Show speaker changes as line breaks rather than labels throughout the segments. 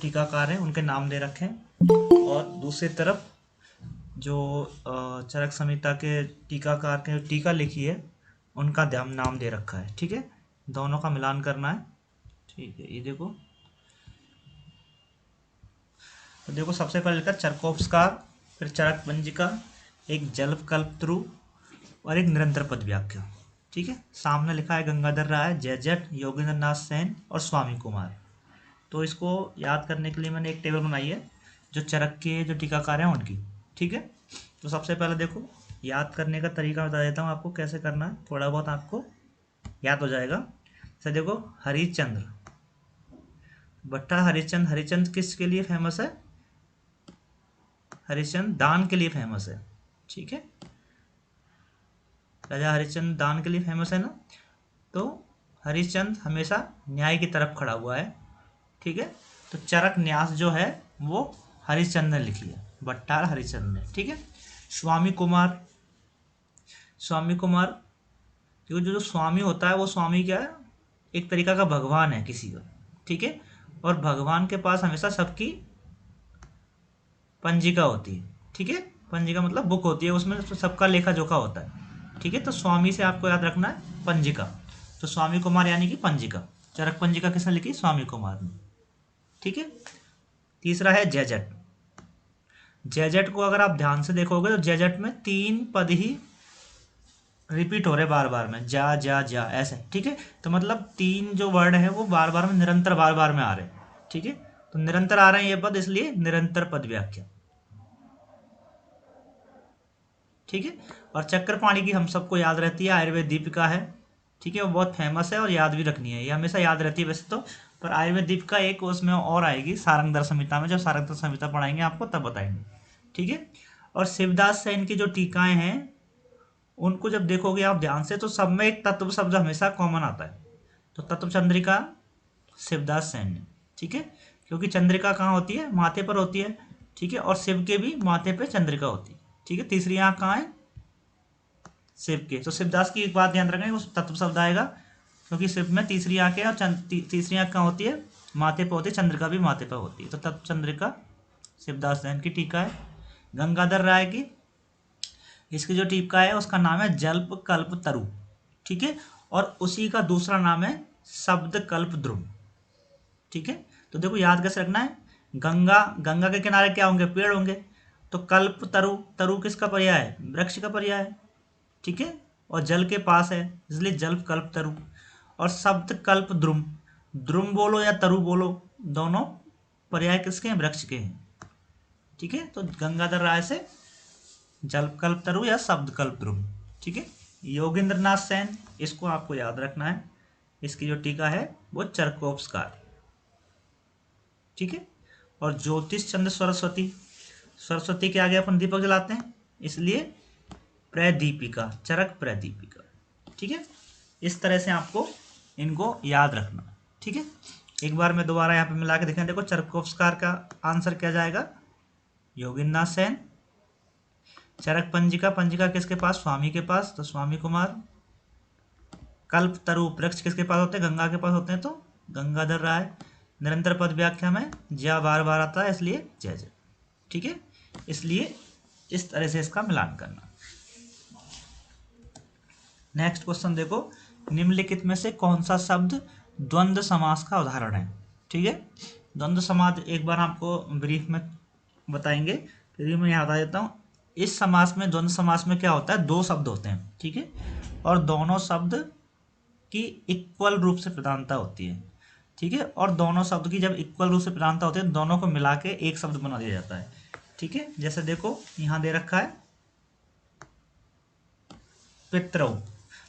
टीकाकार हैं उनके नाम दे रखे हैं, और दूसरी तरफ जो चरक संहिता के टीकाकार के टीका लिखी है उनका नाम दे रखा है। ठीक है, दोनों का मिलान करना है। ठीक है, ये देखो, तो देखो सबसे पहले लिखा चरकोपस्कार, फिर चरक पंजिका, एक जल्प कल्पत्रु और एक निरंतर पद व्याख्या। ठीक है, सामने लिखा है गंगाधर राय, जयजट, योगेंद्र नाथ सेन और स्वामी कुमार। तो इसको याद करने के लिए मैंने एक टेबल बनाई है जो चरक के जो टीकाकार हैं उनकी। ठीक है, तो सबसे पहले देखो याद करने का तरीका बता देता हूँ आपको कैसे करना है, थोड़ा बहुत आपको याद हो जाएगा। जैसे देखो हरिश्चंद्र, भट्टा हरिश्चंद्र, हरिश्चंद्र किसके लिए फेमस है? हरिश्चंद्र दान के लिए फेमस है। ठीक है, राजा हरिश्चंद्र दान के लिए फेमस है ना, तो हरिश्चंद्र हमेशा न्याय की तरफ खड़ा हुआ है। ठीक है, तो चरक न्यास जो है वो हरिश्चंद्र ने लिखी है, भट्टार हरिश्चंद्र ने। ठीक है, स्वामी कुमार, स्वामी कुमार क्योंकि जो स्वामी होता है वो स्वामी क्या है, एक तरीका का भगवान है किसी का। ठीक है, और भगवान के पास हमेशा सबकी पंजिका होती है। ठीक है, पंजिका मतलब बुक होती है, उसमें सबका लेखा जोखा होता है। ठीक है, तो स्वामी से आपको याद रखना है पंजिका, तो स्वामी कुमार यानी कि पंजिका। चरक पंजिका किसने लिखी? स्वामी कुमार ने। ठीक है, तीसरा है जयजट। जयजट को अगर आप ध्यान से देखोगे तो जयजट में 3 पद ही रिपीट हो रहे बार बार में, जा जा जा ऐसे। ठीक है, तो मतलब 3 जो वर्ड है वो बार बार में निरंतर बार बार में आ रहे हैं। ठीक है, तो निरंतर आ रहे हैं ये पद, इसलिए निरंतर पद व्याख्या। ठीक है, और चक्रपाणी की हम सबको याद रहती है, आयुर्वेद दीपिका है। ठीक है, वो बहुत फेमस है और याद भी रखनी है, ये हमेशा याद रहती है वैसे तो, पर आयुर्वेद दीपिका एक उसमें और आएगी सारंगधर संहिता में, जब सारंगधर संहिता पढ़ाएंगे आपको तब बताएंगे। ठीक है, और शिवदास सेन की जो टीकाएं हैं उनको जब देखोगे आप ध्यान से तो सब में एक तत्व शब्द हमेशा कॉमन आता है, तो तत्व चंद्रिका शिवदास सेन ने। ठीक है, क्योंकि चंद्रिका कहाँ होती है? माथे पर होती है। ठीक है, और शिव के भी माथे पे चंद्रिका होती है। ठीक है, तीसरी आंख कहाँ है? शिव के। तो शिवदास की एक बात ध्यान रखें, उस तत्व शब्द आएगा क्योंकि शिव में तीसरी आंख है, और तीसरी आंख कहाँ होती है? माथे पर होती है, चंद्रिका भी माथे पर होती है, तो तत्व चंद्रिका शिवदास सेन की टीका है। गंगाधर राय की, इसकी जो टीका है उसका नाम है जल्प कल्प तरु। ठीक है, और उसी का दूसरा नाम है शब्द कल्प ध्रुव। ठीक है, तो देखो याद कैसे रखना है, गंगा, गंगा के किनारे क्या होंगे? पेड़ होंगे, तो कल्प तरु, तरु किसका पर्याय है? वृक्ष का पर्याय है। ठीक है, और जल के पास है इसलिए जल्प कल्प तरु, और शब्द कल्प द्रुम, द्रुम बोलो या तरु बोलो, दोनों पर्याय किसके हैं? वृक्ष के हैं। ठीक है, तो गंगाधर राय से जल्प कल्प तरु या शब्द कल्प द्रुम। ठीक है, योगेंद्र नाथ सेन, इसको आपको याद रखना है, इसकी जो टीका है वो चरकोपस्कार। ठीक है, और ज्योतिष चंद्र सरस्वती, सरस्वती के आगे अपन दीपक जलाते हैं इसलिए प्रदीपिका, चरक प्रदीपिका। ठीक है, इस तरह से आपको इनको याद रखना। ठीक है, एक बार मैं दोबारा यहाँ पे मिला के देखें, देखो चरकोपस्कार का आंसर क्या जाएगा? योगेंद्र नाथ सेन। चरक पंजिका, पंजिका किसके पास? स्वामी के पास, तो स्वामी कुमार। कल्प तरु वृक्ष किसके पास होते हैं? गंगा के पास होते हैं, तो गंगाधर राय। निरंतर पद व्याख्या में ज्या बार बार आता है इसलिए जय जय। ठीक है, इसलिए इस तरह से इसका मिलान करना। नेक्स्ट क्वेश्चन देखो, निम्नलिखित में से कौन सा शब्द द्वंद्व समास का उदाहरण है? ठीक है, द्वंद्व समास एक बार आपको ब्रीफ में बताएंगे, फिर मैं यहाँ बता देता हूँ। इस समास में, द्वंद्व समास में क्या होता है? 2 शब्द होते हैं। ठीक है, और दोनों शब्द की इक्वल रूप से प्रधानता होती है। ठीक है, और दोनों शब्द की जब इक्वल रूप से प्रधानता होती है दोनों को मिला के एक शब्द बना दिया जाता है। ठीक है, जैसे देखो यहाँ दे रखा है पितरऊ,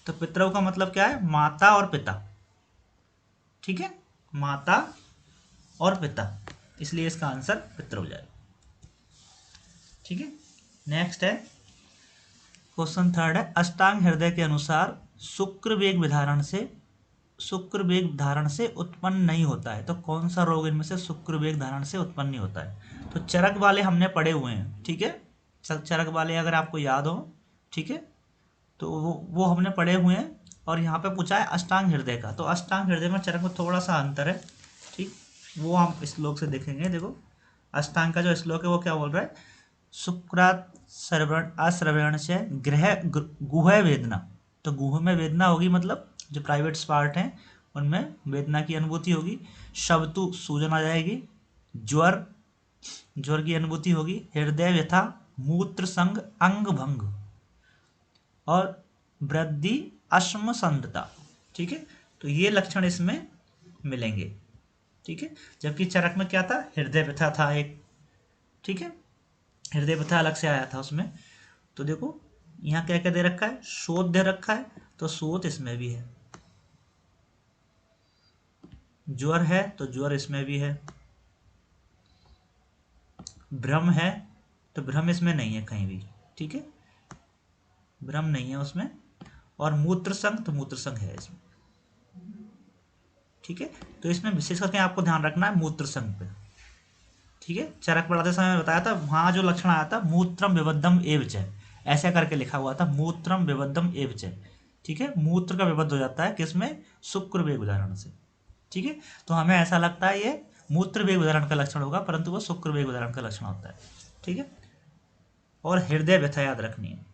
तो पितरऊ का मतलब क्या है? माता और पिता। ठीक है, माता और पिता, इसलिए इसका आंसर पितरऊ जाएगा। ठीक है, नेक्स्ट है क्वेश्चन 3 है, अष्टांग हृदय के अनुसार शुक्र वेग विधारण से, शुक्र वेग धारण से उत्पन्न नहीं होता है, तो कौन सा रोग इनमें से शुक्र वेग धारण से उत्पन्न नहीं होता है? तो चरक वाले हमने पढ़े हुए हैं। ठीक है, चरक वाले अगर आपको याद हो, ठीक है, तो वो हमने पढ़े हुए हैं, और यहाँ पे पूछा है अष्टांग हृदय का, तो अष्टांग हृदय में चरक में थोड़ा सा अंतर है। ठीक, वो हम श्लोक से देखेंगे। देखो अष्टांग का जो श्लोक है वो क्या बोल रहा है, शुक्रात श्रवण अश्रवण से गुह वेदना, तो गुह में वेदना होगी, मतलब जो प्राइवेट पार्ट हैं उनमें वेदना की अनुभूति होगी। शब्दु सूजन आ जाएगी, ज्वर ज्वर की अनुभूति होगी, हृदय व्यथा, मूत्र संग अंग भंग और वृद्धि अश्म संधता। ठीक है, तो ये लक्षण इसमें मिलेंगे। ठीक है, जबकि चरक में क्या था, हृदय व्यथा था एक। ठीक है, हृदय व्यथा अलग से आया था उसमें। तो देखो यहाँ क्या क्या दे रखा है, शोथ दे रखा है, तो शोथ इसमें भी है। ज्वर है तो ज्वर इसमें भी है। भ्रम है तो भ्रम इसमें नहीं है कहीं भी। ठीक है, भ्रम नहीं है उसमें। और मूत्र संग, तो मूत्र संग है इसमें। ठीक है, तो इसमें विशेष करके आपको ध्यान रखना है मूत्र संग पे। ठीक है, चरक पढ़ाते समय बताया था, वहां जो लक्षण आया था मूत्रम विबद्धम एव च, ऐसा करके लिखा हुआ था, मूत्रम विबद्धम एव च। ठीक है, मूत्र का विबद्ध हो जाता है किसमें, शुक्र वेग उदाहरण से। ठीक है, तो हमें ऐसा लगता है ये मूत्र वेग उदाहरण का लक्षण होगा, परंतु वो शुक्र वेग उदाहरण का लक्षण होता है। ठीक है, और हृदय व्यथा याद रखनी है,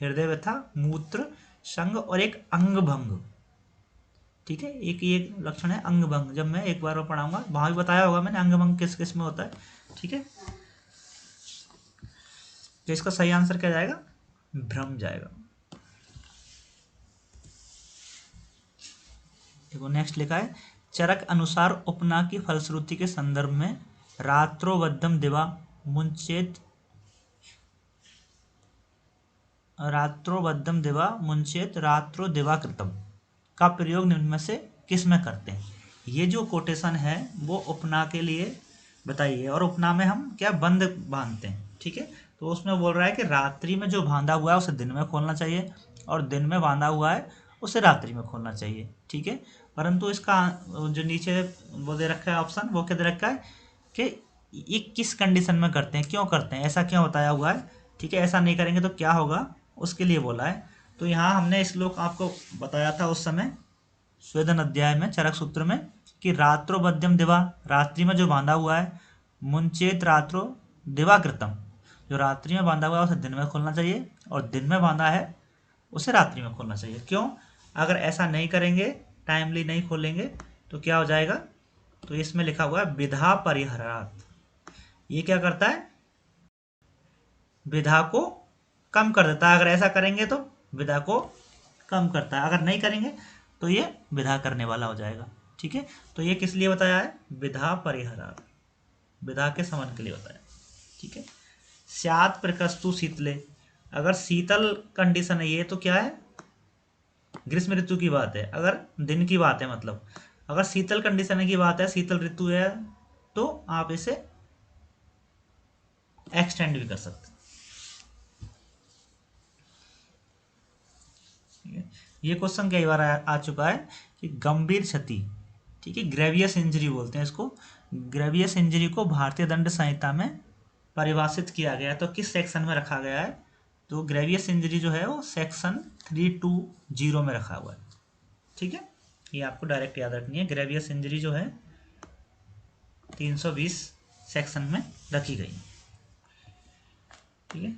हृदय व्यथा, मूत्र संग और एक अंग भंग। ठीक है, एक ये लक्षण है अंग भंग, जब मैं एक बार वो पढ़ाऊंगा वहां भी बताया होगा मैंने अंग भंग किस किस में होता है। ठीक है, तो इसका सही आंसर क्या जाएगा, भ्रम जाएगा। देखो नेक्स्ट लिखा है, चरक अनुसार उपना की फलश्रुति के संदर्भ में रात्रोबद्धम दिवा मुंचेत, रात्रोबद्धम दिवा मुंचेत रात्रो दिवा कृतम का प्रयोग निम्न में से किस में करते हैं। ये जो कोटेशन है वो उपना के लिए बताइए, और उपना में हम क्या बंद बांधते हैं। ठीक है, तो उसमें बोल रहा है कि रात्रि में जो बांधा हुआ है उसे दिन में खोलना चाहिए, और दिन में बांधा हुआ है उसे रात्रि में खोलना चाहिए। ठीक है, परंतु इसका जो नीचे वो दे रखा है ऑप्शन, वो क्या दे रखा है कि ये किस कंडीशन में करते हैं, क्यों करते हैं, ऐसा क्यों बताया हुआ है। ठीक है, ऐसा नहीं करेंगे तो क्या होगा, उसके लिए बोला है। तो यहाँ हमने श्लोक आपको बताया था उस समय स्वेदन अध्याय में चरक सूत्र में, कि रात्रो बध्यम दिवा, रात्रि में जो बांधा हुआ है, मुंचेत रात्रो दिवाकृतम, जो रात्रि में बांधा हुआ है उसे दिन में खोलना चाहिए, और दिन में बांधा है उसे रात्रि में खोलना चाहिए। क्यों, अगर ऐसा नहीं करेंगे, टाइमली नहीं खोलेंगे, तो क्या हो जाएगा, तो इसमें लिखा हुआ है विधा परिहरात, ये क्या करता है, विधा को कम कर देता है। अगर ऐसा करेंगे तो विधा को कम करता है, अगर नहीं करेंगे तो ये विधा करने वाला हो जाएगा। ठीक है, तो ये किस लिए बताया है, विधा परिहरा, विधा के समन के लिए बताया। ठीक है, स्यात प्रकस्तु शीतले, अगर शीतल कंडीशन है ये तो क्या है, ग्रीष्म ऋतु की बात है, अगर दिन की बात है, मतलब अगर शीतल कंडीशन की बात है, शीतल ऋतु है, तो आप इसे एक्सटेंड भी कर सकते हैं। ये क्वेश्चन कई बार आ चुका है कि गंभीर क्षति, ठीक है, ग्रेवियस इंजरी बोलते हैं इसको, ग्रेवियस इंजरी को भारतीय दंड संहिता में परिभाषित किया गया है, तो किस सेक्शन में रखा गया है, तो ग्रेवियस इंजरी जो है वो सेक्शन 320 में रखा हुआ है। ठीक है, ये आपको डायरेक्ट याद रखनी है, ग्रेवियस इंजरी जो है 320 सेक्शन में रखी गई। ठीक है,